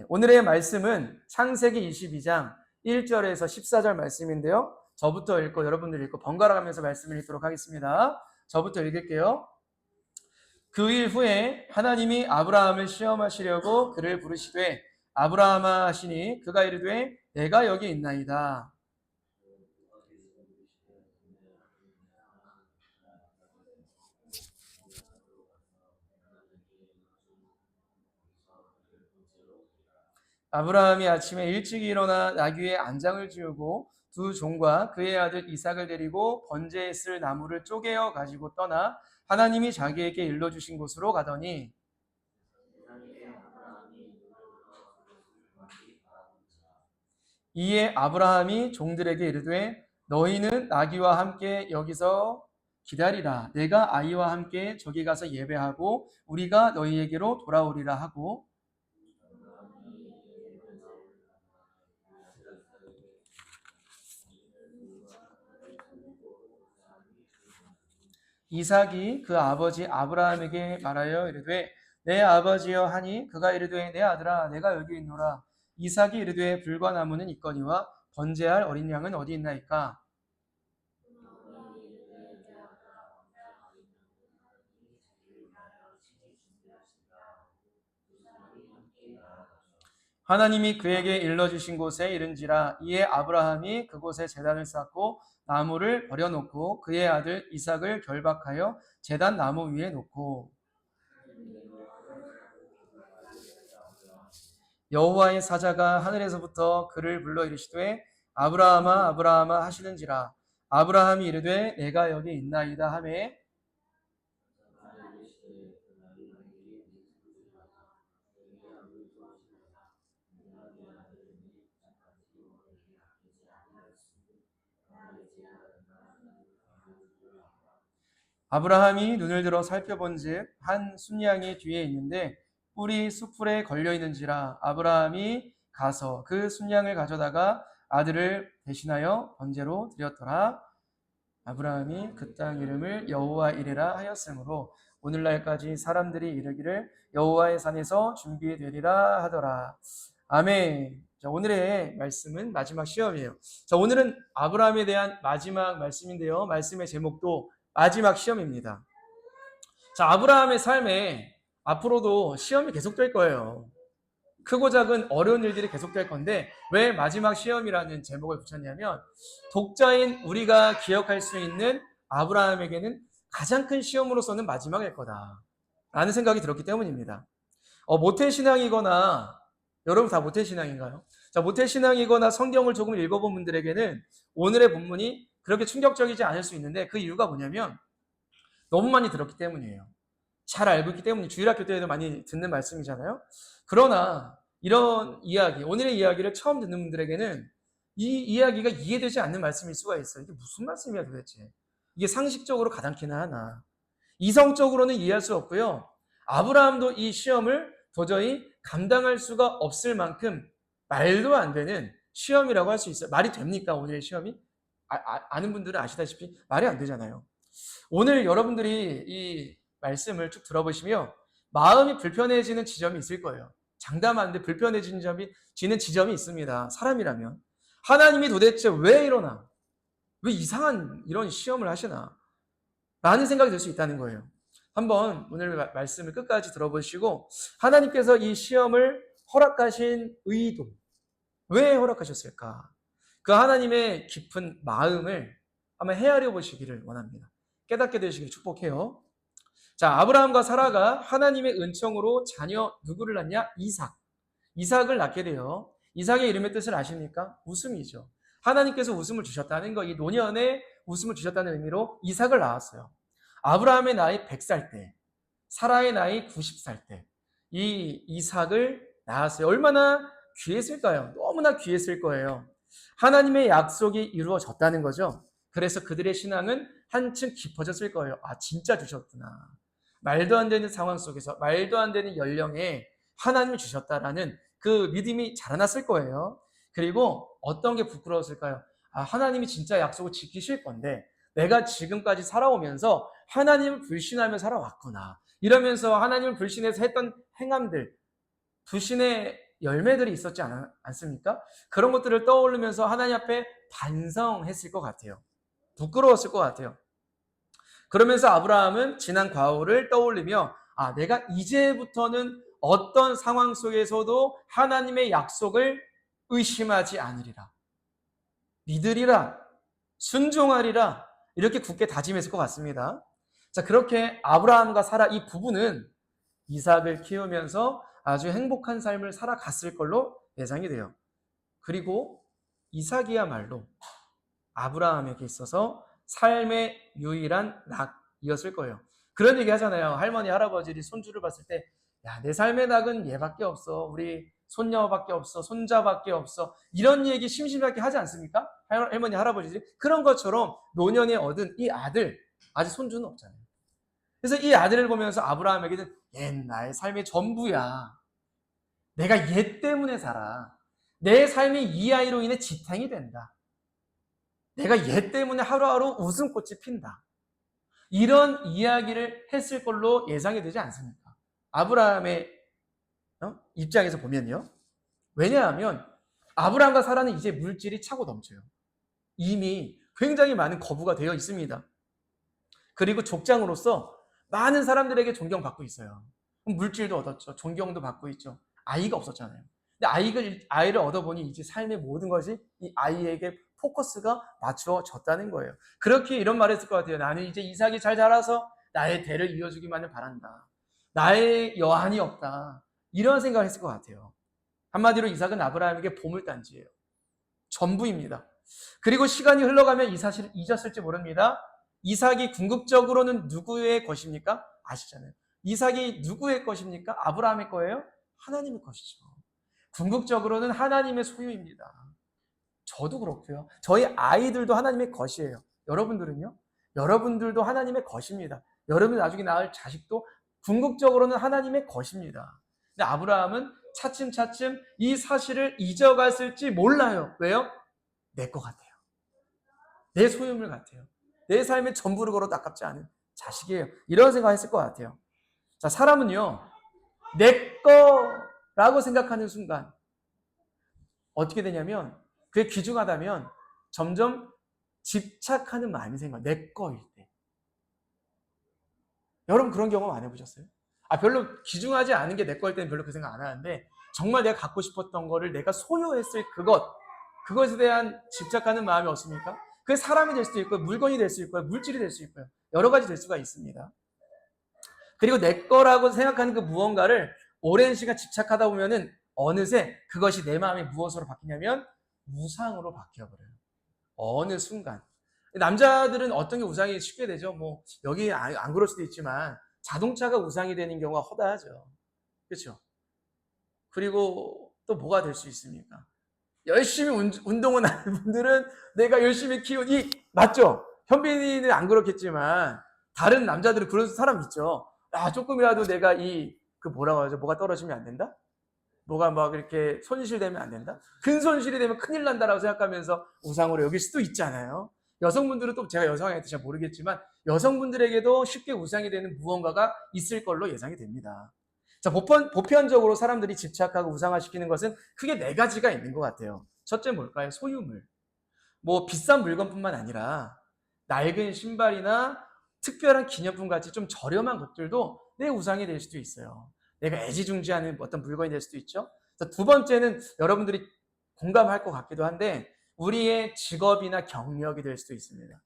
오늘의 말씀은 창세기 22장 1절에서 14절 말씀인데요. 저부터 읽고 여러분들 읽고 번갈아 가면서 말씀을 읽도록 하겠습니다. 저부터 읽을게요. 그 일 후에 하나님이 아브라함을 시험하시려고 그를 부르시되 아브라함아 하시니 그가 이르되 내가 여기 있나이다. 아브라함이 아침에 일찍 일어나 나귀의 안장을 지우고 두 종과 그의 아들 이삭을 데리고 번제에 쓸 나무를 쪼개어 가지고 떠나 하나님이 자기에게 일러주신 곳으로 가더니 이에 아브라함이 종들에게 이르되 너희는 나귀와 함께 여기서 기다리라. 내가 아이와 함께 저기 가서 예배하고 우리가 너희에게로 돌아오리라 하고 이삭이 그 아버지 아브라함에게 말하여 이르되 내 아버지여 하니 그가 이르되 내 아들아 내가 여기 있노라. 이삭이 이르되 불과 나무는 있거니와 번제할 어린 양은 어디 있나이까. 하나님이 그에게 일러주신 곳에 이른지라. 이에 아브라함이 그곳에 제단을 쌓고 나무를 버려놓고 그의 아들 이삭을 결박하여 제단 나무 위에 놓고 여호와의 사자가 하늘에서부터 그를 불러 이르시되 아브라함아 아브라함아 하시는지라. 아브라함이 이르되 내가 여기 있나이다 하매 아브라함이 눈을 들어 살펴본즉 한 순양이 뒤에 있는데 뿔이 숯불에 걸려 있는지라. 아브라함이 가서 그 순양을 가져다가 아들을 대신하여 번제로 드렸더라. 아브라함이 그 땅 이름을 여호와 이레라 하였으므로 오늘날까지 사람들이 이르기를 여호와의 산에서 준비되리라 하더라. 아멘. 자, 오늘의 말씀은 마지막 시험이에요. 자, 오늘은 아브라함에 대한 마지막 말씀인데요. 말씀의 제목도 마지막 시험입니다. 자, 아브라함의 삶에 앞으로도 시험이 계속될 거예요. 크고 작은 어려운 일들이 계속될 건데 왜 마지막 시험이라는 제목을 붙였냐면 독자인 우리가 기억할 수 있는 아브라함에게는 가장 큰 시험으로서는 마지막일 거다 라는 생각이 들었기 때문입니다. 모태신앙이거나 여러분 다 모태신앙인가요? 자, 모태신앙이거나 성경을 조금 읽어본 분들에게는 오늘의 본문이 그렇게 충격적이지 않을 수 있는데 그 이유가 뭐냐면 너무 많이 들었기 때문이에요. 잘 알고 있기 때문에 주일학교 때에도 많이 듣는 말씀이잖아요. 그러나 이런 이야기, 오늘의 이야기를 처음 듣는 분들에게는 이 이야기가 이해되지 않는 말씀일 수가 있어요. 이게 무슨 말씀이야 도대체. 이게 상식적으로 가당키나 하나. 이성적으로는 이해할 수 없고요. 아브라함도 이 시험을 도저히 감당할 수가 없을 만큼 말도 안 되는 시험이라고 할 수 있어요. 말이 됩니까 오늘의 시험이? 아는 분들은 아시다시피 말이 안 되잖아요. 오늘 여러분들이 이 말씀을 쭉 들어보시면 마음이 불편해지는 지점이 있을 거예요. 장담하는데 불편해지는 지점이 있습니다. 사람이라면. 하나님이 도대체 왜 이러나? 왜 이상한 이런 시험을 하시나? 라는 생각이 들 수 있다는 거예요. 한번 오늘 말씀을 끝까지 들어보시고 하나님께서 이 시험을 허락하신 의도, 왜 허락하셨을까? 그 하나님의 깊은 마음을 한번 헤아려 보시기를 원합니다. 깨닫게 되시길 축복해요. 자, 아브라함과 사라가 하나님의 은총으로 자녀 누구를 낳냐? 이삭을 낳게 돼요. 이삭의 이름의 뜻을 아십니까? 웃음이죠. 하나님께서 웃음을 주셨다는 거, 이 노년에 웃음을 주셨다는 의미로 이삭을 낳았어요. 아브라함의 나이 100살 때, 사라의 나이 90살 때, 이 이삭을 낳았어요. 얼마나 귀했을까요? 너무나 귀했을 거예요. 하나님의 약속이 이루어졌다는 거죠. 그래서 그들의 신앙은 한층 깊어졌을 거예요. 아, 진짜 주셨구나. 말도 안 되는 상황 속에서 말도 안 되는 연령에 하나님이 주셨다라는 그 믿음이 자라났을 거예요. 그리고 어떤 게 부끄러웠을까요? 아, 하나님이 진짜 약속을 지키실 건데 내가 지금까지 살아오면서 하나님을 불신하며 살아왔구나. 이러면서 하나님을 불신해서 했던 행함들, 불신의 열매들이 있었지 않습니까? 그런 것들을 떠올리면서 하나님 앞에 반성했을 것 같아요. 부끄러웠을 것 같아요. 그러면서 아브라함은 지난 과거를 떠올리며 내가 이제부터는 어떤 상황 속에서도 하나님의 약속을 의심하지 않으리라. 믿으리라. 순종하리라. 이렇게 굳게 다짐했을 것 같습니다. 자, 그렇게 아브라함과 사라 이 부부는 이삭을 키우면서 아주 행복한 삶을 살아갔을 걸로 예상이 돼요. 그리고 이삭이야말로 아브라함에게 있어서 삶의 유일한 낙이었을 거예요. 그런 얘기 하잖아요. 할머니, 할아버지들이 손주를 봤을 때, 야, 내 삶의 낙은 얘밖에 없어. 우리 손녀밖에 없어. 손자밖에 없어. 이런 얘기 심심하게 하지 않습니까? 할머니, 할아버지들이. 그런 것처럼 노년에 얻은 이 아들, 아직 손주는 없잖아요. 그래서 이 아들을 보면서 아브라함에게는 나의 삶의 전부야. 내가 얘 때문에 살아. 내 삶이 이 아이로 인해 지탱이 된다. 내가 얘 때문에 하루하루 웃음꽃이 핀다. 이런 이야기를 했을 걸로 예상이 되지 않습니까? 아브라함의 입장에서 보면요. 왜냐하면 아브라함과 사라는 이제 물질이 차고 넘쳐요. 이미 굉장히 많은 거부가 되어 있습니다. 그리고 족장으로서 많은 사람들에게 존경받고 있어요. 물질도 얻었죠. 존경도 받고 있죠. 아이가 없었잖아요. 근데 아이를 얻어보니 이제 삶의 모든 것이 이 아이에게 포커스가 맞추어졌다는 거예요. 그렇게 이런 말을 했을 것 같아요. 나는 이제 이삭이 잘 자라서 나의 대를 이어주기만을 바란다. 나의 여한이 없다. 이런 생각을 했을 것 같아요. 한마디로 이삭은 아브라함에게 보물단지예요. 전부입니다. 그리고 시간이 흘러가면 이 사실을 잊었을지 모릅니다. 이삭이 궁극적으로는 누구의 것입니까? 아시잖아요. 이삭이 누구의 것입니까? 아브라함의 거예요? 하나님의 것이죠. 궁극적으로는 하나님의 소유입니다. 저도 그렇고요. 저희 아이들도 하나님의 것이에요. 여러분들은요? 여러분들도 하나님의 것입니다. 여러분 나중에 낳을 자식도 궁극적으로는 하나님의 것입니다. 근데 아브라함은 차츰차츰 이 사실을 잊어갔을지 몰라요. 왜요? 내 것 같아요. 내 소유물 같아요. 내 삶의 전부를 걸어도 아깝지 않은 자식이에요. 이런 생각했을 것 같아요. 자, 사람은요, 내 거라고 생각하는 순간 어떻게 되냐면 그게 귀중하다면 점점 집착하는 마음이 생겨요. 내 거일 때. 여러분 그런 경험 안 해보셨어요? 별로 귀중하지 않은 게 내 거일 때는 별로 그 생각 안 하는데 정말 내가 갖고 싶었던 거를 내가 소유했을 그것에 대한 집착하는 마음이 없습니까? 그게 사람이 될 수도 있고요. 물건이 될 수 있고요. 물질이 될 수 있고요. 여러 가지 될 수가 있습니다. 그리고 내 거라고 생각하는 그 무언가를 오랜 시간 집착하다 보면은 어느새 그것이 내 마음이 무엇으로 바뀌냐면 우상으로 바뀌어버려요. 어느 순간. 남자들은 어떤 게 우상이 쉽게 되죠? 뭐 여기 안 그럴 수도 있지만 자동차가 우상이 되는 경우가 허다하죠. 그렇죠? 그리고 또 뭐가 될 수 있습니까? 열심히 운동을 하는 분들은 내가 열심히 키운 맞죠? 현빈이는 안 그렇겠지만 다른 남자들은 그런 사람 있죠. 조금이라도 내가 뭐라고 하죠? 뭐가 떨어지면 안 된다? 뭐가 막 이렇게 손실되면 안 된다? 큰 손실이 되면 큰일 난다라고 생각하면서 우상으로 여길 수도 있잖아요. 여성분들은 또 제가 여성한테 잘 모르겠지만 여성분들에게도 쉽게 우상이 되는 무언가가 있을 걸로 예상이 됩니다. 자, 보편적으로 사람들이 집착하고 우상화시키는 것은 크게 4가지가 있는 것 같아요. 첫째 뭘까요? 소유물. 뭐 비싼 물건뿐만 아니라 낡은 신발이나 특별한 기념품 같이 좀 저렴한 것들도 내 우상이 될 수도 있어요. 내가 애지중지하는 어떤 물건이 될 수도 있죠. 자, 두 번째는 여러분들이 공감할 것 같기도 한데 우리의 직업이나 경력이 될 수도 있습니다.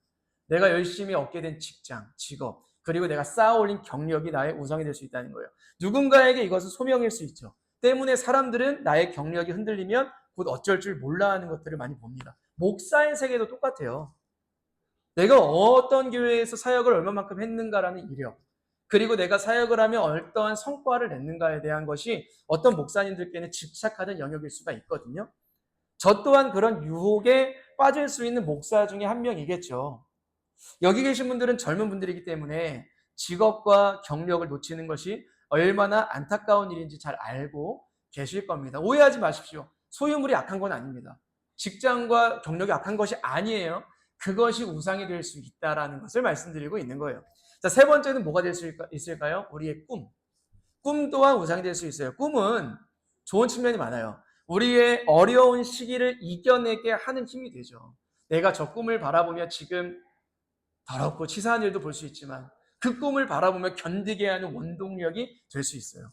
내가 열심히 얻게 된 직장, 직업, 그리고 내가 쌓아올린 경력이 나의 우상이 될 수 있다는 거예요. 누군가에게 이것은 소명일 수 있죠. 때문에 사람들은 나의 경력이 흔들리면 곧 어쩔 줄 몰라 하는 것들을 많이 봅니다. 목사의 세계도 똑같아요. 내가 어떤 교회에서 사역을 얼마만큼 했는가라는 이력, 그리고 내가 사역을 하면 어떠한 성과를 냈는가에 대한 것이 어떤 목사님들께는 집착하는 영역일 수가 있거든요. 저 또한 그런 유혹에 빠질 수 있는 목사 중에 한 명이겠죠. 여기 계신 분들은 젊은 분들이기 때문에 직업과 경력을 놓치는 것이 얼마나 안타까운 일인지 잘 알고 계실 겁니다. 오해하지 마십시오. 소유물이 악한 건 아닙니다. 직장과 경력이 악한 것이 아니에요. 그것이 우상이 될 수 있다는 것을 말씀드리고 있는 거예요. 자, 세 번째는 뭐가 될 수 있을까요? 우리의 꿈. 꿈 또한 우상이 될 수 있어요. 꿈은 좋은 측면이 많아요. 우리의 어려운 시기를 이겨내게 하는 힘이 되죠. 내가 저 꿈을 바라보며 지금 더럽고 치사한 일도 볼 수 있지만 그 꿈을 바라보며 견디게 하는 원동력이 될 수 있어요.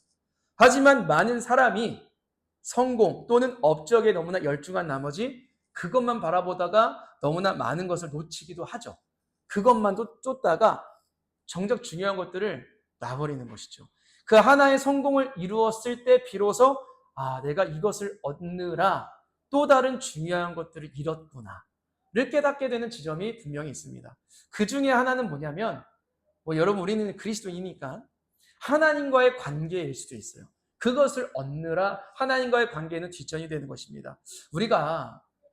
하지만 많은 사람이 성공 또는 업적에 너무나 열중한 나머지 그것만 바라보다가 너무나 많은 것을 놓치기도 하죠. 그것만 쫓다가 정작 중요한 것들을 놔버리는 것이죠. 그 하나의 성공을 이루었을 때 비로소 내가 이것을 얻느라 또 다른 중요한 것들을 잃었구나 를 깨닫게 되는 지점이 분명히 있습니다. 그 중에 하나는 뭐냐면 여러분 우리는 그리스도이니까 하나님과의 관계일 수도 있어요. 그것을 얻느라 하나님과의 관계는 뒷전이 되는 것입니다.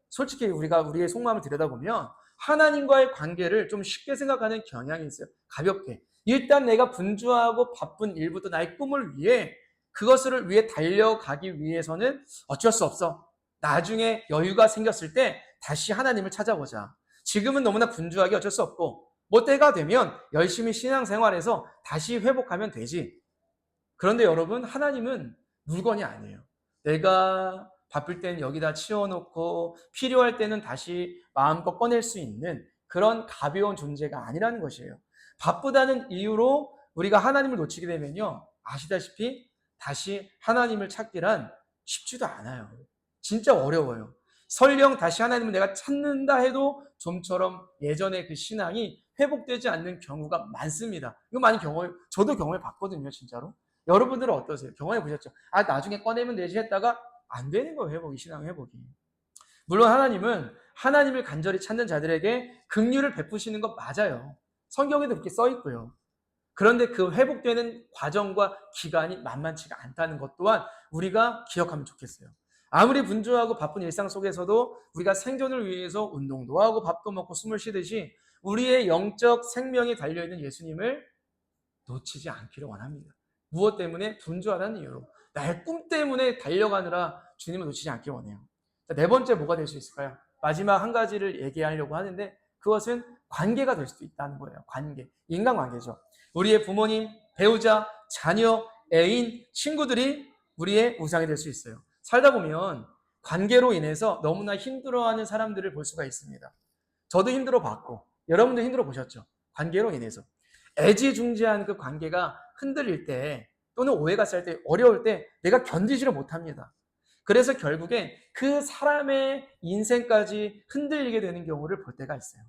솔직히 우리의 속마음을 들여다보면 하나님과의 관계를 좀 쉽게 생각하는 경향이 있어요. 가볍게. 일단 내가 분주하고 바쁜 일부터 나의 꿈을 위해 그것을 위해 달려가기 위해서는 어쩔 수 없어. 나중에 여유가 생겼을 때 다시 하나님을 찾아보자. 지금은 너무나 분주하게 어쩔 수 없고 때가 되면 열심히 신앙생활해서 다시 회복하면 되지. 그런데 여러분 하나님은 물건이 아니에요. 내가 바쁠 때는 여기다 치워놓고 필요할 때는 다시 마음껏 꺼낼 수 있는 그런 가벼운 존재가 아니라는 것이에요. 바쁘다는 이유로 우리가 하나님을 놓치게 되면요. 아시다시피 다시 하나님을 찾기란 쉽지도 않아요. 진짜 어려워요. 설령 다시 하나님을 내가 찾는다 해도 좀처럼 예전의 그 신앙이 회복되지 않는 경우가 많습니다. 이거 많이 저도 경험해 봤거든요, 진짜로. 여러분들은 어떠세요? 경험해 보셨죠? 나중에 꺼내면 되지 했다가 안 되는 거예요, 신앙 회복이. 물론 하나님은 하나님을 간절히 찾는 자들에게 긍휼을 베푸시는 것 맞아요. 성경에도 그렇게 써 있고요. 그런데 그 회복되는 과정과 기간이 만만치가 않다는 것 또한 우리가 기억하면 좋겠어요. 아무리 분주하고 바쁜 일상 속에서도 우리가 생존을 위해서 운동도 하고 밥도 먹고 숨을 쉬듯이 우리의 영적 생명이 달려있는 예수님을 놓치지 않기를 원합니다. 무엇 때문에? 분주하다는 이유로. 나의 꿈 때문에 달려가느라 주님을 놓치지 않기 원해요. 네 번째 뭐가 될 수 있을까요? 마지막 한 가지를 얘기하려고 하는데 그것은 관계가 될 수도 있다는 거예요. 관계. 인간관계죠. 우리의 부모님, 배우자, 자녀, 애인, 친구들이 우리의 우상이 될 수 있어요. 살다 보면 관계로 인해서 너무나 힘들어하는 사람들을 볼 수가 있습니다. 저도 힘들어 봤고 여러분도 힘들어 보셨죠? 관계로 인해서. 애지중지한 그 관계가 흔들릴 때 또는 오해가 쌓일 때 어려울 때 내가 견디지를 못합니다. 그래서 결국에 그 사람의 인생까지 흔들리게 되는 경우를 볼 때가 있어요.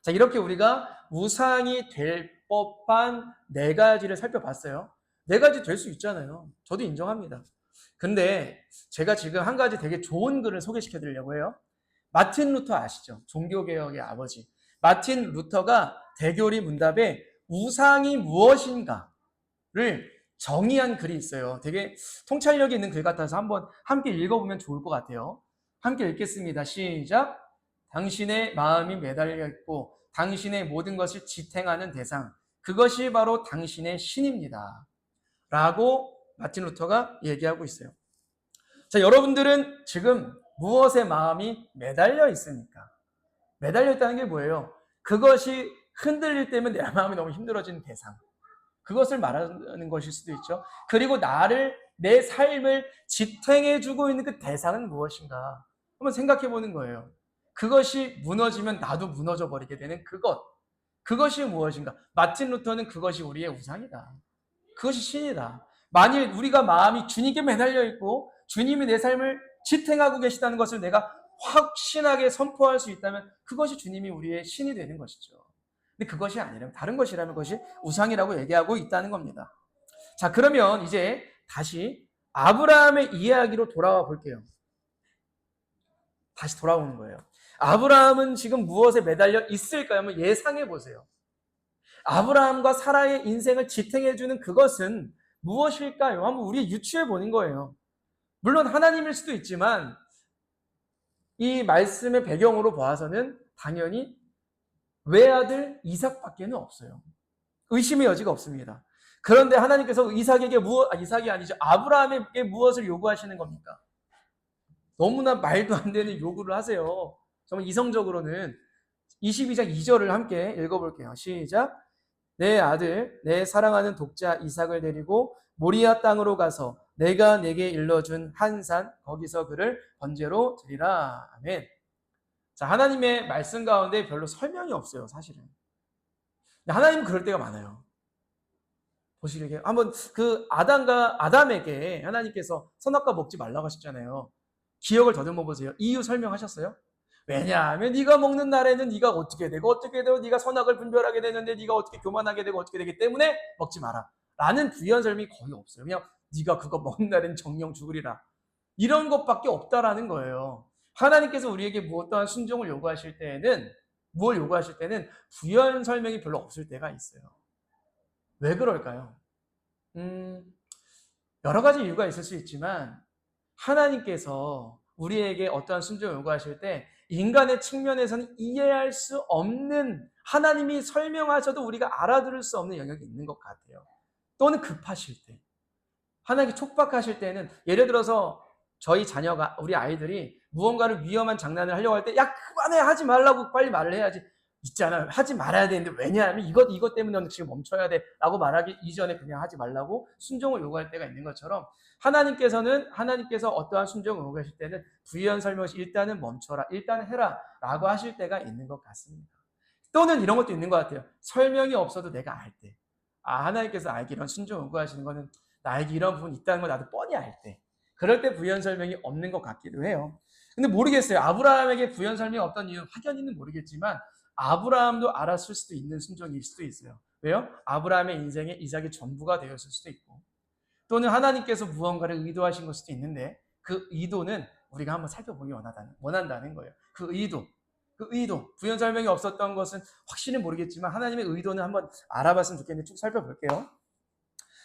자, 이렇게 우리가 우상이 될 법한 네 가지를 살펴봤어요. 네 가지 될 수 있잖아요. 저도 인정합니다. 근데 제가 지금 한 가지 되게 좋은 글을 소개시켜 드리려고 해요. 마틴 루터 아시죠? 종교개혁의 아버지. 마틴 루터가 대교리 문답에 우상이 무엇인가를 정의한 글이 있어요. 되게 통찰력이 있는 글 같아서 한번 함께 읽어보면 좋을 것 같아요. 함께 읽겠습니다. 시작. 당신의 마음이 매달려 있고 당신의 모든 것을 지탱하는 대상, 그것이 바로 당신의 신입니다. 라고 마틴 루터가 얘기하고 있어요. 자, 여러분들은 지금 무엇에 마음이 매달려 있습니까? 매달려 있다는 게 뭐예요? 그것이 흔들릴 때면 내 마음이 너무 힘들어지는 대상. 그것을 말하는 것일 수도 있죠. 그리고 내 삶을 지탱해주고 있는 그 대상은 무엇인가? 한번 생각해 보는 거예요. 그것이 무너지면 나도 무너져 버리게 되는 그것이 무엇인가? 마틴 루터는 그것이 우리의 우상이다. 그것이 신이다. 만일 우리가 마음이 주님께 매달려 있고 주님이 내 삶을 지탱하고 계시다는 것을 내가 확신하게 선포할 수 있다면 그것이 주님이 우리의 신이 되는 것이죠. 근데 그것이 아니라면 다른 것이라면 그것이 우상이라고 얘기하고 있다는 겁니다. 자, 그러면 이제 다시 아브라함의 이야기로 돌아와 볼게요. 다시 돌아오는 거예요. 아브라함은 지금 무엇에 매달려 있을까요? 한번 예상해 보세요. 아브라함과 사라의 인생을 지탱해주는 그것은 무엇일까요? 한번 우리 유추해 보는 거예요. 물론 하나님일 수도 있지만 이 말씀의 배경으로 봐서는 당연히 외아들 이삭밖에는 없어요. 의심의 여지가 없습니다. 그런데 하나님께서 이삭이 아니죠. 아브라함에게 무엇을 요구하시는 겁니까? 너무나 말도 안 되는 요구를 하세요. 정말 이성적으로는 22장 2절을 함께 읽어볼게요. 시작. 내 아들, 내 사랑하는 독자 이삭을 데리고 모리아 땅으로 가서 내가 내게 일러준 한 산 거기서 그를 번제로 드리라. 아멘. 자, 하나님의 말씀 가운데 별로 설명이 없어요, 사실은. 하나님은 그럴 때가 많아요. 보시기에 한번 그 아담에게 하나님께서 선악과 먹지 말라고 하셨잖아요. 기억을 더듬어 보세요. 이유 설명하셨어요? 왜냐하면 네가 먹는 날에는 네가 어떻게 되고 네가 선악을 분별하게 되는데 네가 어떻게 교만하게 되고 어떻게 되기 때문에 먹지 마라. 라는 부연 설명이 거의 없어요. 그냥 네가 그거 먹는 날엔 정령 죽으리라. 이런 것밖에 없다라는 거예요. 하나님께서 우리에게 무엇떠한 순종을 요구하실 때에는 부연 설명이 별로 없을 때가 있어요. 왜 그럴까요? 여러 가지 이유가 있을 수 있지만 하나님께서 우리에게 어떠한 순종을 요구하실 때 인간의 측면에서는 이해할 수 없는, 하나님이 설명하셔도 우리가 알아들을 수 없는 영역이 있는 것 같아요. 또는 급하실 때, 하나님께 촉박하실 때는, 예를 들어서 저희 자녀가, 우리 아이들이 무언가를 위험한 장난을 하려고 할 때 야 그만해, 하지 말라고 빨리 말을 해야지. 있잖아요. 하지 말아야 되는데 왜냐하면 이것 때문에 너는 지금 멈춰야 돼 라고 말하기 이전에 그냥 하지 말라고 순종을 요구할 때가 있는 것처럼, 하나님께서 어떠한 순종을 요구하실 때는 부연 설명시 일단은 멈춰라, 일단은 해라 라고 하실 때가 있는 것 같습니다. 또는 이런 것도 있는 것 같아요. 설명이 없어도 내가 알 때, 하나님께서 나에게 이런 순종 요구하시는 거는 나에게 이런 부분이 있다는 걸 나도 뻔히 알 때, 그럴 때 부연 설명이 없는 것 같기도 해요. 근데 모르겠어요. 아브라함에게 부연 설명이 없던 이유 확연히는 모르겠지만 아브라함도 알았을 수도 있는 순종일 수도 있어요. 왜요? 아브라함의 인생에 이삭이 전부가 되었을 수도 있고, 또는 하나님께서 무언가를 의도하신 걸 수도 있는데 그 의도는 우리가 한번 살펴보기 원한다는 거예요. 그 의도, 부연 설명이 없었던 것은 확실히 모르겠지만 하나님의 의도는 한번 알아봤으면 좋겠는데 쭉 살펴볼게요.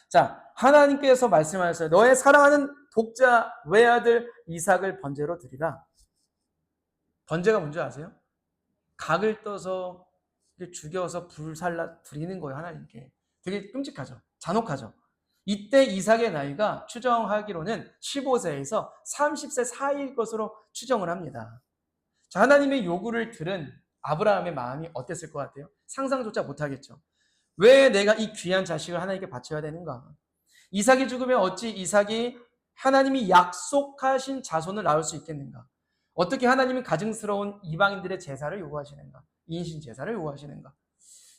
자, 하나님께서 말씀하셨어요. 너의 사랑하는 독자 외아들 이삭을 번제로 드리라. 번제가 뭔지 아세요? 각을 떠서 죽여서 불살라 드리는 거예요, 하나님께. 되게 끔찍하죠. 잔혹하죠. 이때 이삭의 나이가 추정하기로는 15세에서 30세 사이일 것으로 추정을 합니다. 자, 하나님의 요구를 들은 아브라함의 마음이 어땠을 것 같아요? 상상조차 못하겠죠. 왜 내가 이 귀한 자식을 하나님께 바쳐야 되는가? 이삭이 죽으면 어찌 이삭이 하나님이 약속하신 자손을 낳을 수 있겠는가? 어떻게 하나님이 가증스러운 이방인들의 제사를 요구하시는가? 인신 제사를 요구하시는가?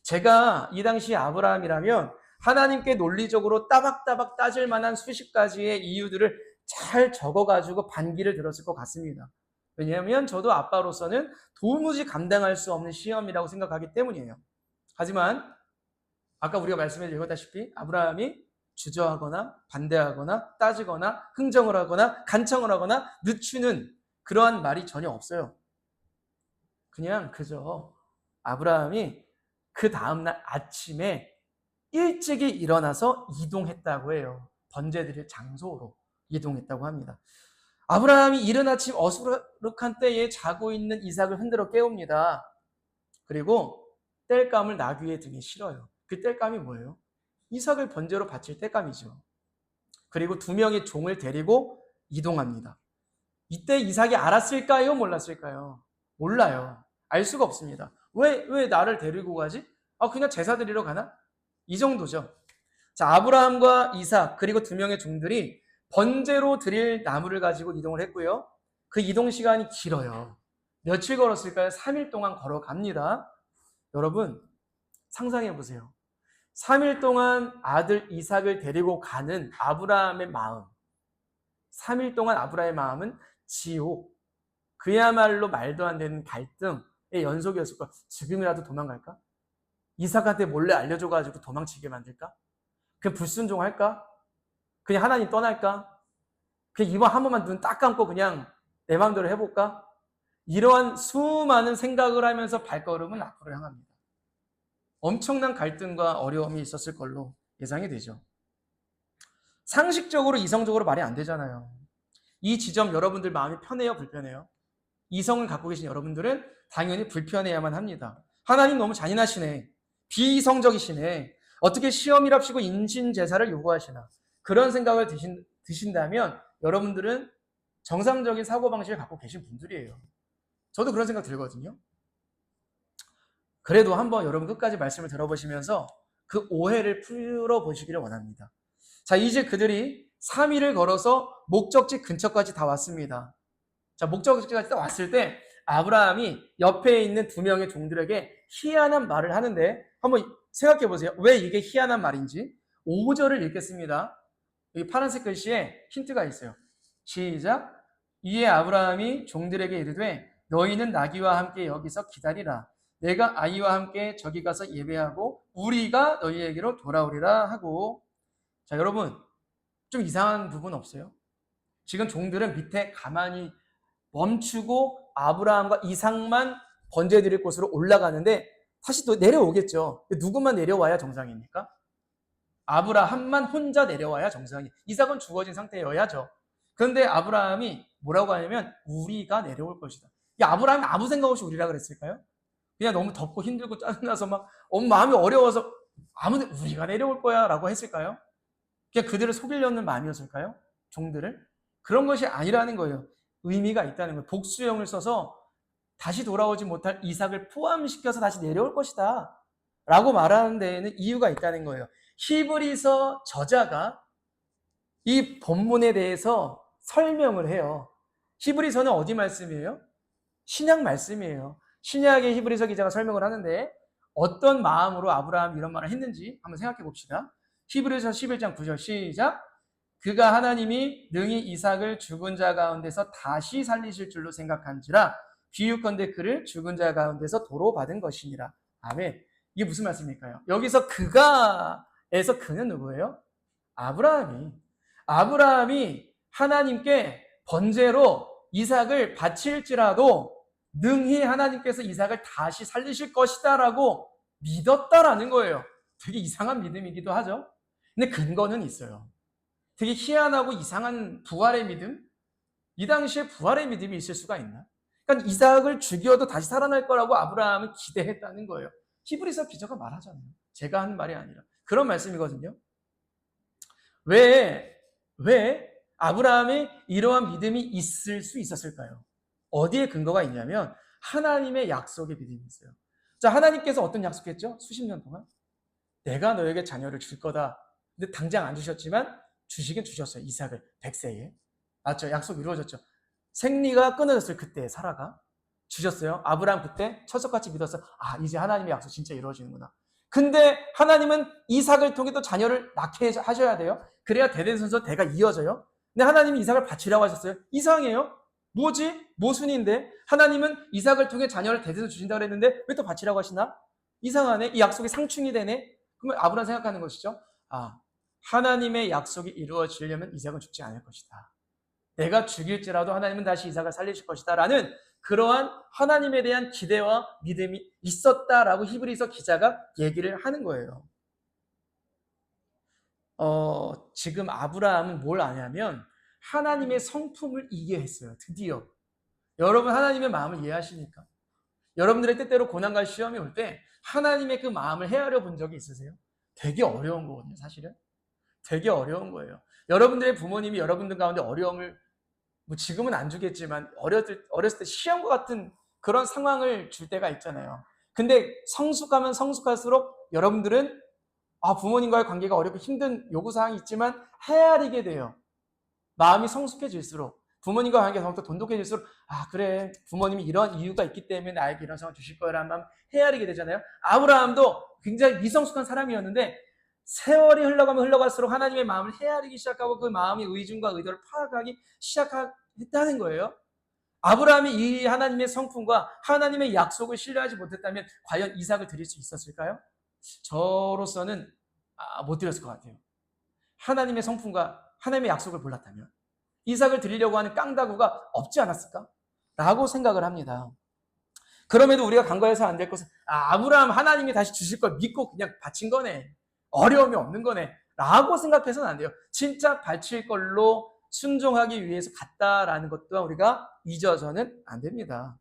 제가 이 당시 아브라함이라면 하나님께 논리적으로 따박따박 따질 만한 수십 가지의 이유들을 잘 적어가지고 반기를 들었을 것 같습니다. 왜냐하면 저도 아빠로서는 도무지 감당할 수 없는 시험이라고 생각하기 때문이에요. 하지만 아까 우리가 말씀해 드렸다시피 아브라함이 주저하거나 반대하거나 따지거나 흥정을 하거나 간청을 하거나 늦추는 그러한 말이 전혀 없어요. 그냥 그저 아브라함이 그 다음날 아침에 일찍이 일어나서 이동했다고 해요. 번제드릴 장소로 이동했다고 합니다. 아브라함이 이른 아침 어수룩한 때에 자고 있는 이삭을 흔들어 깨웁니다. 그리고 땔감을 나귀의 등에 실어요. 그 땔감이 뭐예요? 이삭을 번제로 바칠 땔감이죠. 그리고 2명의 종을 데리고 이동합니다. 이때 이삭이 알았을까요? 몰랐을까요? 몰라요. 알 수가 없습니다. 왜 나를 데리고 가지? 그냥 제사 드리러 가나? 이 정도죠. 자, 아브라함과 이삭 그리고 2명의 종들이 번제로 드릴 나무를 가지고 이동을 했고요. 그 이동 시간이 길어요. 며칠 걸었을까요? 3일 동안 걸어갑니다. 여러분 상상해 보세요. 3일 동안 아들 이삭을 데리고 가는 아브라함의 마음, 3일 동안 아브라함의 마음은 지옥, 그야말로 말도 안 되는 갈등의 연속이었을 거야. 지금이라도 도망갈까? 이삭한테 몰래 알려줘가지고 도망치게 만들까? 그냥 불순종할까? 그냥 하나님 떠날까? 그냥 이번 한 번만 눈 딱 감고 그냥 내 마음대로 해볼까? 이러한 수많은 생각을 하면서 발걸음은 앞으로 향합니다. 엄청난 갈등과 어려움이 있었을 걸로 예상이 되죠. 상식적으로 이성적으로 말이 안 되잖아요. 이 지점 여러분들 마음이 편해요, 불편해요? 이성을 갖고 계신 여러분들은 당연히 불편해야만 합니다. 하나님 너무 잔인하시네, 비이성적이시네, 어떻게 시험이랍시고 인신제사를 요구하시나, 그런 생각을 드신다면 여러분들은 정상적인 사고방식을 갖고 계신 분들이에요. 저도 그런 생각 들거든요. 그래도 한번 여러분 끝까지 말씀을 들어보시면서 그 오해를 풀어보시기를 원합니다. 자, 이제 그들이 3일을 걸어서 목적지 근처까지 다 왔습니다. 자, 목적지까지 딱 왔을 때 아브라함이 옆에 있는 2명의 종들에게 희한한 말을 하는데 한번 생각해 보세요. 왜 이게 희한한 말인지. 5절을 읽겠습니다. 여기 파란색 글씨에 힌트가 있어요. 시작. 이에 아브라함이 종들에게 이르되 너희는 나귀와 함께 여기서 기다리라. 내가 아이와 함께 저기 가서 예배하고 우리가 너희에게로 돌아오리라 하고. 자, 여러분 좀 이상한 부분 없어요? 지금 종들은 밑에 가만히 멈추고 아브라함과 이삭만 번제 드릴 곳으로 올라가는데 다시 또 내려오겠죠. 누구만 내려와야 정상입니까? 아브라함만 혼자 내려와야 정상이. 이삭은 죽어진 상태여야죠. 그런데 아브라함이 뭐라고 하냐면 우리가 내려올 것이다. 이 아브라함이 아무 생각 없이 우리라 그랬을까요? 그냥 너무 덥고 힘들고 짜증나서 막 마음이 어려워서 아무데 우리가 내려올 거야 라고 했을까요? 그냥 그들을 속이려는 마음이었을까요? 종들을? 그런 것이 아니라는 거예요. 의미가 있다는 거예요. 복수형을 써서 다시 돌아오지 못할 이삭을 포함시켜서 다시 내려올 것이다 라고 말하는 데에는 이유가 있다는 거예요. 히브리서 저자가 이 본문에 대해서 설명을 해요. 히브리서는 어디 말씀이에요? 신약 말씀이에요. 신약의 히브리서 기자가 설명을 하는데 어떤 마음으로 아브라함이 이런 말을 했는지 한번 생각해 봅시다. 히브리서 11장 9절 시작. 그가 하나님이 능히 이삭을 죽은 자 가운데서 다시 살리실 줄로 생각한지라 비유컨대 그를 죽은 자 가운데서 도로 받은 것이니라. 아멘. 이게 무슨 말씀일까요? 여기서 그가에서 그는 누구예요? 아브라함이 하나님께 번제로 이삭을 바칠지라도 능히 하나님께서 이삭을 다시 살리실 것이다라고 믿었다라는 거예요. 되게 이상한 믿음이기도 하죠. 근데 근거는 있어요. 되게 희한하고 이상한 부활의 믿음? 이 당시에 부활의 믿음이 있을 수가 있나? 그러니까 이삭을 죽여도 다시 살아날 거라고 아브라함은 기대했다는 거예요. 히브리서 기자가 말하잖아요. 제가 하는 말이 아니라. 그런 말씀이거든요. 왜 아브라함이 이러한 믿음이 있을 수 있었을까요? 어디에 근거가 있냐면 하나님의 약속의 믿음이 있어요. 자, 하나님께서 어떤 약속했죠? 수십 년 동안. 내가 너에게 자녀를 줄 거다. 근데 당장 안 주셨지만 주시긴 주셨어요. 이삭을 100세에. 맞죠? 약속 이루어졌죠. 생리가 끊어졌어요. 그때 사라가. 주셨어요. 아브라함 그때 철석같이 믿었어요. 아, 이제 하나님의 약속 진짜 이루어지는구나. 근데 하나님은 이삭을 통해 또 자녀를 낳게 하셔야 돼요. 그래야 대대손손 대가 이어져요. 근데 하나님이 이삭을 바치라고 하셨어요. 이상해요. 뭐지? 모순인데 하나님은 이삭을 통해 자녀를 대대손 주신다고 했는데 왜 또 바치라고 하시나? 이상하네. 이 약속이 상충이 되네. 그러면 아브라함 생각하는 것이죠. 아, 하나님의 약속이 이루어지려면 이삭은 죽지 않을 것이다. 내가 죽일지라도 하나님은 다시 이삭을 살리실 것이다 라는 그러한 하나님에 대한 기대와 믿음이 있었다라고 히브리서 기자가 얘기를 하는 거예요. 지금 아브라함은 뭘 아냐면 하나님의 성품을 이해했어요. 드디어. 여러분 하나님의 마음을 이해하십니까? 여러분들의 때때로 고난과 시험이 올 때 하나님의 그 마음을 헤아려 본 적이 있으세요? 되게 어려운 거거든요, 사실은. 되게 어려운 거예요. 여러분들의 부모님이 여러분들 가운데 어려움을 뭐 지금은 안 주겠지만 어렸을 때 시험과 같은 그런 상황을 줄 때가 있잖아요. 근데 성숙하면 성숙할수록 여러분들은 부모님과의 관계가 어렵고 힘든 요구사항이 있지만 헤아리게 돼요. 마음이 성숙해질수록 부모님과 관계가 더욱더 돈독해질수록 그래 부모님이 이런 이유가 있기 때문에 나에게 이런 상황을 주실 거라는 마음 헤아리게 되잖아요. 아브라함도 굉장히 미성숙한 사람이었는데 세월이 흘러갈수록 하나님의 마음을 헤아리기 시작하고 그 마음의 의중과 의도를 파악하기 시작했다는 거예요. 아브라함이 이 하나님의 성품과 하나님의 약속을 신뢰하지 못했다면 과연 이삭을 드릴 수 있었을까요? 저로서는 못 드렸을 것 같아요. 하나님의 성품과 하나님의 약속을 몰랐다면 이삭을 드리려고 하는 깡다구가 없지 않았을까? 라고 생각을 합니다. 그럼에도 우리가 간과해서 안 될 것은 아브라함 하나님이 다시 주실 걸 믿고 그냥 바친 거네. 어려움이 없는 거네. 라고 생각해서는 안 돼요. 진짜 바칠 걸로 순종하기 위해서 갔다라는 것 또한 우리가 잊어서는 안 됩니다.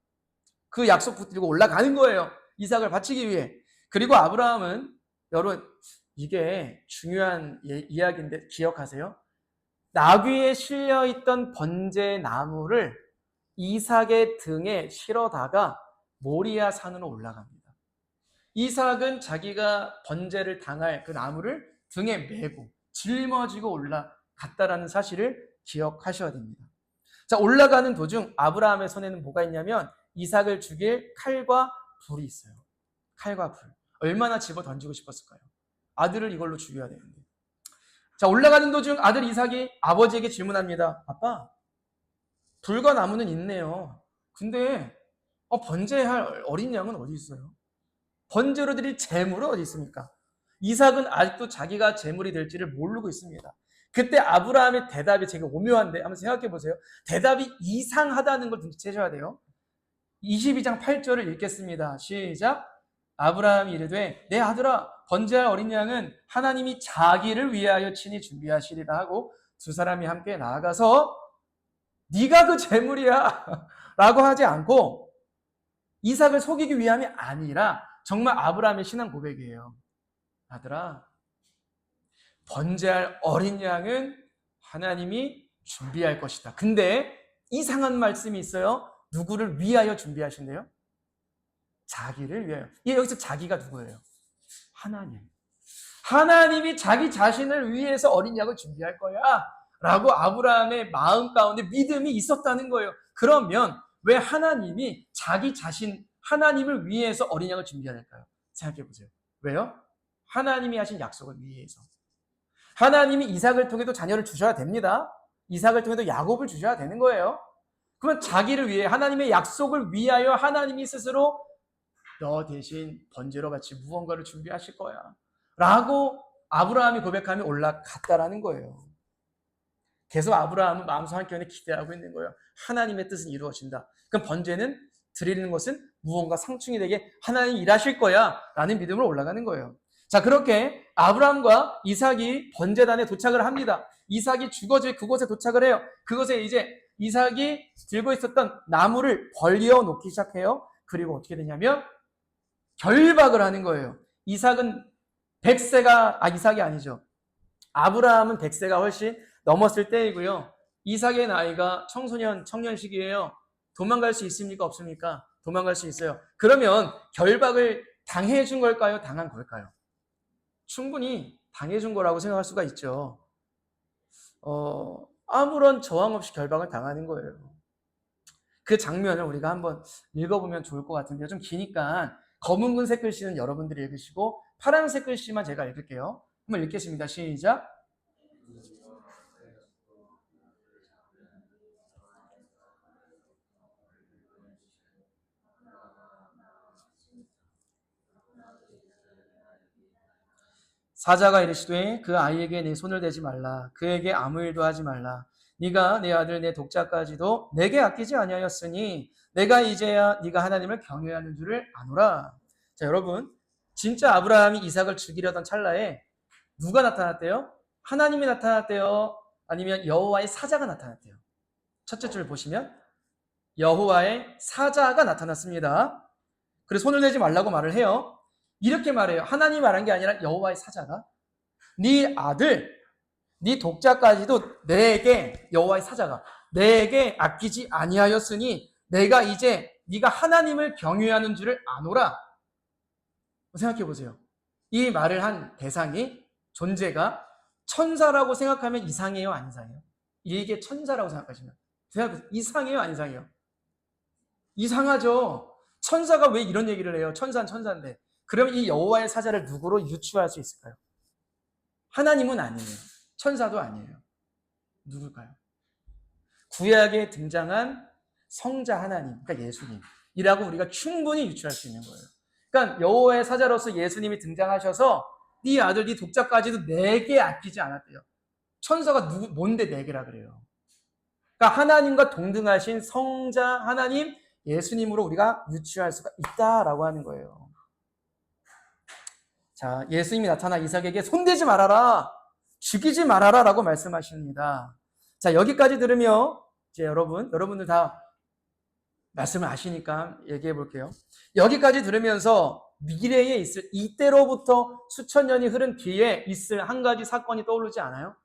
그 약속 붙들고 올라가는 거예요. 이삭을 바치기 위해. 그리고 아브라함은 여러분 이게 중요한 이야기인데 기억하세요. 나귀에 실려있던 번제 나무를 이삭의 등에 실어다가 모리아 산으로 올라갑니다. 이삭은 자기가 번제를 당할 그 나무를 등에 메고 짊어지고 올라갔다라는 사실을 기억하셔야 됩니다. 자, 올라가는 도중 아브라함의 손에는 뭐가 있냐면 이삭을 죽일 칼과 불이 있어요. 칼과 불. 얼마나 집어 던지고 싶었을까요? 아들을 이걸로 죽여야 되는데. 자, 올라가는 도중 아들 이삭이 아버지에게 질문합니다. 아빠, 불과 나무는 있네요. 근데 번제할 어린 양은 어디 있어요? 번제로 드릴 제물은 어디 있습니까? 이삭은 아직도 자기가 제물이 될지를 모르고 있습니다. 그때 아브라함의 대답이 되게 오묘한데 한번 생각해 보세요. 대답이 이상하다는 걸 눈치채셔야 돼요. 22장 8절을 읽겠습니다. 시작. 아브라함이 이르되 내 아들아 번제할 어린 양은 하나님이 자기를 위하여 친히 준비하시리라 하고 두 사람이 함께 나아가서 네가 그 제물이야 라고 하지 않고 이삭을 속이기 위함이 아니라 정말 아브라함의 신앙 고백이에요. 아들아, 번제할 어린 양은 하나님이 준비할 것이다. 근데 이상한 말씀이 있어요. 누구를 위하여 준비하신대요? 자기를 위하여. 여기서 자기가 누구예요? 하나님. 하나님이 자기 자신을 위해서 어린 양을 준비할 거야 라고 아브라함의 마음 가운데 믿음이 있었다는 거예요. 그러면 왜 하나님이 자기 자신, 하나님을 위해서 어린 양을 준비해야 될까요? 생각해 보세요. 왜요? 하나님이 하신 약속을 위해서. 하나님이 이삭을 통해도 자녀를 주셔야 됩니다. 이삭을 통해도 야곱을 주셔야 되는 거예요. 그러면 자기를 위해 하나님의 약속을 위하여 하나님이 스스로 너 대신 번제로 바칠 무언가를 준비하실 거야 라고 아브라함이 고백하며 올라갔다라는 거예요. 계속 아브라함은 마음속 한켠에 기대하고 있는 거예요. 하나님의 뜻은 이루어진다. 그럼 번제는 드리는 것은 무언가 상충이 되게 하나님이 일하실 거야 라는 믿음으로 올라가는 거예요. 자, 그렇게 아브라함과 이삭이 번제단에 도착을 합니다. 이삭이 죽어질 그곳에 도착을 해요. 그곳에 이제 이삭이 들고 있었던 나무를 벌려 놓기 시작해요. 그리고 어떻게 되냐면 결박을 하는 거예요. 이삭은 100세가, 이삭이 아니죠. 아브라함은 100세가 훨씬 넘었을 때이고요. 이삭의 나이가 청소년, 청년 시기예요. 도망갈 수 있습니까? 없습니까? 도망갈 수 있어요. 그러면 결박을 당해준 걸까요? 당한 걸까요? 충분히 당해준 거라고 생각할 수가 있죠. 아무런 저항 없이 결박을 당하는 거예요. 그 장면을 우리가 한번 읽어보면 좋을 것 같은데요. 좀 기니까 검은색 글씨는 여러분들이 읽으시고 파란색 글씨만 제가 읽을게요. 한번 읽겠습니다. 시작. 사자가 이르시되 그 아이에게 내 손을 대지 말라. 그에게 아무 일도 하지 말라. 네가 내 아들 내 독자까지도 내게 아끼지 아니하였으니 내가 이제야 네가 하나님을 경외하는 줄을 아노라. 자, 여러분, 진짜 아브라함이 이삭을 죽이려던 찰나에 누가 나타났대요? 하나님이 나타났대요? 아니면 여호와의 사자가 나타났대요? 첫째 줄 보시면 여호와의 사자가 나타났습니다. 그래서 손을 대지 말라고 말을 해요. 이렇게 말해요. 하나님이 말한 게 아니라 여호와의 사자가 네 아들, 네 독자까지도 내게, 여호와의 사자가 내게 아끼지 아니하였으니 내가 이제 네가 하나님을 경외하는 줄을 아노라. 생각해 보세요. 이 말을 한 대상이, 존재가 천사라고 생각하면 이상해요, 안 이상해요? 이게 천사라고 생각하시면 생각해보세요. 이상해요, 안 이상해요? 이상하죠. 천사가 왜 이런 얘기를 해요? 천사는 천사인데. 그러면 이 여호와의 사자를 누구로 유추할 수 있을까요? 하나님은 아니에요. 천사도 아니에요. 누굴까요? 구약에 등장한 성자 하나님, 그러니까 예수님이라고 우리가 충분히 유추할 수 있는 거예요. 그러니까 여호와의 사자로서 예수님이 등장하셔서 네 아들, 네 독자까지도 내게 아끼지 않았대요. 천사가 뭔데 내게라 그래요? 그러니까 하나님과 동등하신 성자 하나님, 예수님으로 우리가 유추할 수가 있다라고 하는 거예요. 자, 예수님이 나타나 이삭에게 손대지 말아라, 죽이지 말아라 라고 말씀하십니다. 자, 여기까지 들으며 이제 여러분들 다 말씀을 아시니까 얘기해 볼게요. 여기까지 들으면서 미래에 있을, 이때로부터 수천 년이 흐른 뒤에 있을 한 가지 사건이 떠오르지 않아요?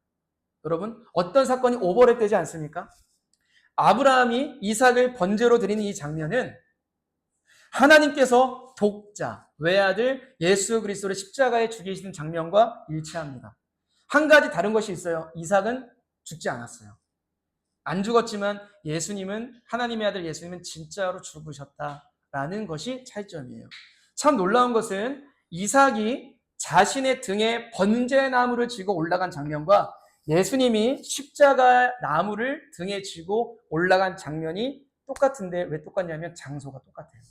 여러분, 어떤 사건이 오버랩되지 않습니까? 아브라함이 이삭을 번제로 드리는 이 장면은 하나님께서 독자, 외아들 예수 그리스도를 십자가에 죽이시는 장면과 일치합니다. 한 가지 다른 것이 있어요. 이삭은 죽지 않았어요. 안 죽었지만 예수님은, 하나님의 아들 예수님은 진짜로 죽으셨다라는 것이 차이점이에요. 참 놀라운 것은 이삭이 자신의 등에 번제나무를 지고 올라간 장면과 예수님이 십자가 나무를 등에 지고 올라간 장면이 똑같은데 왜 똑같냐면 장소가 똑같아요.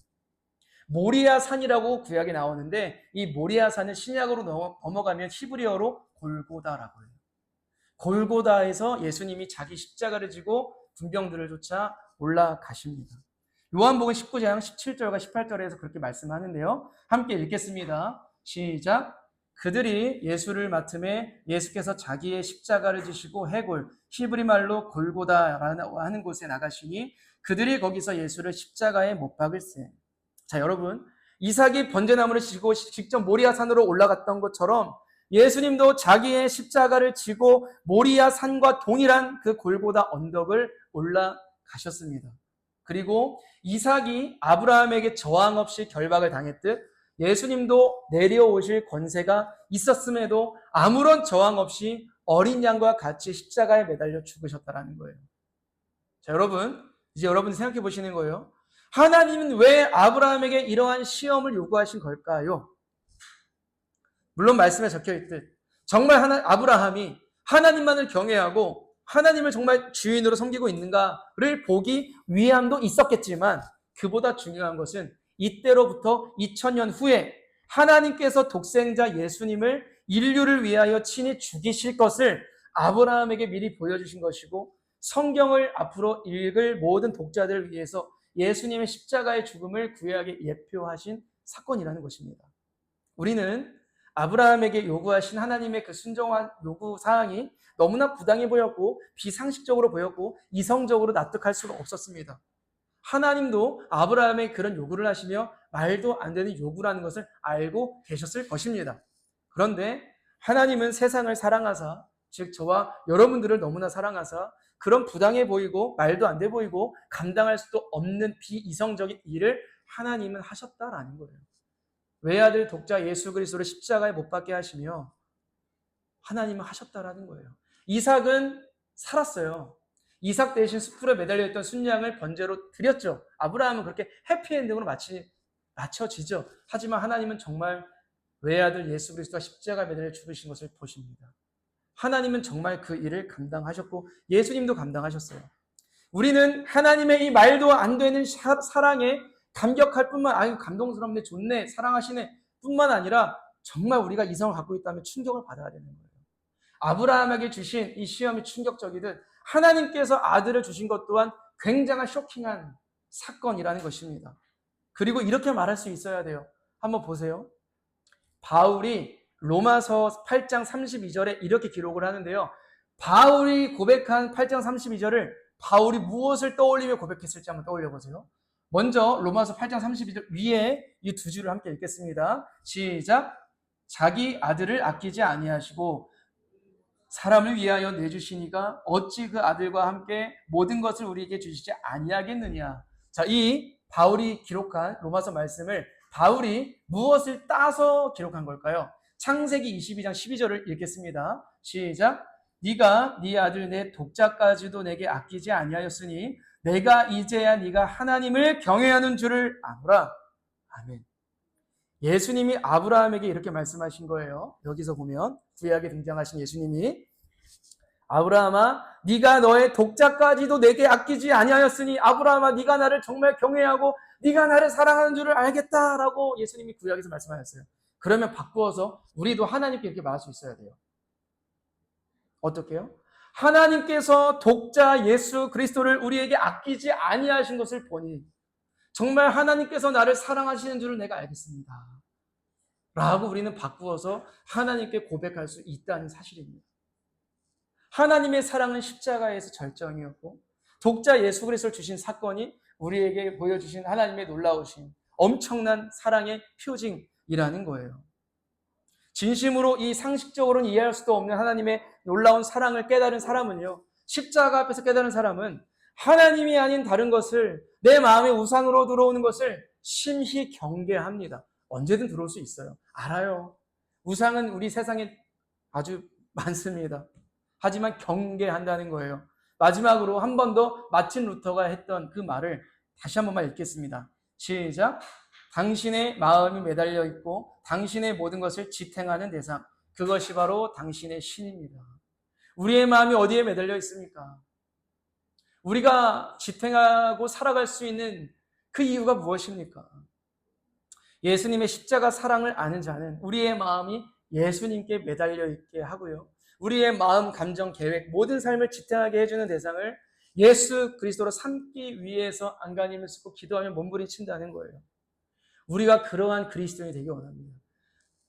모리아 산이라고 구약에 나오는데 이 모리아 산은 신약으로 넘어가면 히브리어로 골고다라고 해요. 골고다에서 예수님이 자기 십자가를 지고 군병들을 쫓아 올라가십니다. 요한복음 19장 17절과 18절에서 그렇게 말씀하는데요. 함께 읽겠습니다. 시작. 그들이 예수를 맡음에 예수께서 자기의 십자가를 지시고 해골, 히브리 말로 골고다라고 하는 곳에 나가시니 그들이 거기서 예수를 십자가에 못 박을세. 자, 여러분, 이삭이 번제나무를 지고 직접 모리아 산으로 올라갔던 것처럼 예수님도 자기의 십자가를 지고 모리아 산과 동일한 그 골고다 언덕을 올라가셨습니다. 그리고 이삭이 아브라함에게 저항 없이 결박을 당했듯 예수님도 내려오실 권세가 있었음에도 아무런 저항 없이 어린 양과 같이 십자가에 매달려 죽으셨다라는 거예요. 자, 여러분, 이제 여러분이 생각해 보시는 거예요. 하나님은 왜 아브라함에게 이러한 시험을 요구하신 걸까요? 물론 말씀에 적혀 있듯 정말 아브라함이 하나님만을 경외하고 하나님을 정말 주인으로 섬기고 있는가를 보기 위함도 있었겠지만 그보다 중요한 것은 이때로부터 2000년 후에 하나님께서 독생자 예수님을 인류를 위하여 친히 죽이실 것을 아브라함에게 미리 보여주신 것이고 성경을 앞으로 읽을 모든 독자들을 위해서 예수님의 십자가의 죽음을 구약에 예표하신 사건이라는 것입니다. 우리는 아브라함에게 요구하신 하나님의 그 순종한 요구 사항이 너무나 부당해 보였고 비상식적으로 보였고 이성적으로 납득할 수가 없었습니다. 하나님도 아브라함의 그런 요구를 하시며 말도 안 되는 요구라는 것을 알고 계셨을 것입니다. 그런데 하나님은 세상을 사랑하사, 즉 저와 여러분들을 너무나 사랑하사 그런 부당해 보이고 말도 안 돼 보이고 감당할 수도 없는 비이성적인 일을 하나님은 하셨다라는 거예요. 외아들 독자 예수 그리스도를 십자가에 못 박게 하시며 하나님은 하셨다라는 거예요. 이삭은 살았어요. 이삭 대신 숯불에 매달려 있던 순양을 번제로 드렸죠. 아브라함은 그렇게 해피엔딩으로 맞춰지죠. 하지만 하나님은 정말 외아들 예수 그리스도가 십자가에 매달려 죽으신 것을 보십니다. 하나님은 정말 그 일을 감당하셨고 예수님도 감당하셨어요. 우리는 하나님의 이 말도 안 되는 사랑에 감격할 뿐만 아니라 감동스럽네, 좋네, 사랑하시네 뿐만 아니라 정말 우리가 이성을 갖고 있다면 충격을 받아야 되는 거예요. 아브라함에게 주신 이 시험이 충격적이듯 하나님께서 아들을 주신 것 또한 굉장한 쇼킹한 사건이라는 것입니다. 그리고 이렇게 말할 수 있어야 돼요. 한번 보세요. 바울이 로마서 8장 32절에 이렇게 기록을 하는데요. 바울이 고백한 8장 32절을 바울이 무엇을 떠올리며 고백했을지 한번 떠올려 보세요. 먼저 로마서 8장 32절 위에 이 두 줄을 함께 읽겠습니다. 시작. 자기 아들을 아끼지 아니하시고 사람을 위하여 내주시니가 어찌 그 아들과 함께 모든 것을 우리에게 주시지 아니하겠느냐. 자, 이 바울이 기록한 로마서 말씀을 바울이 무엇을 따서 기록한 걸까요? 창세기 22장 12절을 읽겠습니다. 시작. 네가 네 아들 내 독자까지도 내게 아끼지 아니하였으니 내가 이제야 네가 하나님을 경외하는 줄을 아노라. 아멘. 예수님이 아브라함에게 이렇게 말씀하신 거예요. 여기서 보면 구약에 등장하신 예수님이 아브라함아 네가 너의 독자까지도 내게 아끼지 아니하였으니 아브라함아 네가 나를 정말 경외하고 네가 나를 사랑하는 줄을 알겠다라고 예수님이 구약에서 말씀하셨어요. 그러면 바꾸어서 우리도 하나님께 이렇게 말할 수 있어야 돼요. 어떻게요? 하나님께서 독자 예수 그리스도를 우리에게 아끼지 아니하신 것을 보니 정말 하나님께서 나를 사랑하시는 줄을 내가 알겠습니다. 라고 우리는 바꾸어서 하나님께 고백할 수 있다는 사실입니다. 하나님의 사랑은 십자가에서 절정이었고 독자 예수 그리스도를 주신 사건이 우리에게 보여주신 하나님의 놀라우신 엄청난 사랑의 표징이라는 거예요. 진심으로 이 상식적으로는 이해할 수도 없는 하나님의 놀라운 사랑을 깨달은 사람은요, 십자가 앞에서 깨달은 사람은 하나님이 아닌 다른 것을 내 마음의 우상으로 들어오는 것을 심히 경계합니다. 언제든 들어올 수 있어요. 알아요. 우상은 우리 세상에 아주 많습니다. 하지만 경계한다는 거예요. 마지막으로 한 번 더 마틴 루터가 했던 그 말을 다시 한 번만 읽겠습니다. 시작. 당신의 마음이 매달려 있고 당신의 모든 것을 지탱하는 대상, 그것이 바로 당신의 신입니다. 우리의 마음이 어디에 매달려 있습니까? 우리가 지탱하고 살아갈 수 있는 그 이유가 무엇입니까? 예수님의 십자가 사랑을 아는 자는 우리의 마음이 예수님께 매달려 있게 하고요. 우리의 마음, 감정, 계획, 모든 삶을 지탱하게 해주는 대상을 예수 그리스도로 삼기 위해서 안간힘을 쓰고 기도하며 몸부림친다는 거예요. 우리가 그러한 그리스도인이 되기 원합니다.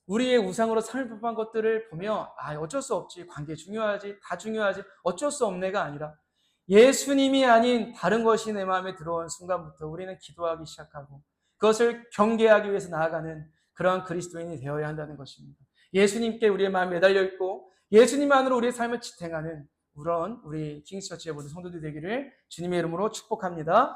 우리의 우상으로 삶을 법한 것들을 보며 어쩔 수 없지, 관계 중요하지, 다 중요하지, 어쩔 수 없네가 아니라 예수님이 아닌 다른 것이 내 마음에 들어온 순간부터 우리는 기도하기 시작하고 그것을 경계하기 위해서 나아가는 그러한 그리스도인이 되어야 한다는 것입니다. 예수님께 우리의 마음이 매달려 있고 예수님 안으로 우리의 삶을 지탱하는 그런 우리 킹스처치의 모든 성도들이 되기를 주님의 이름으로 축복합니다.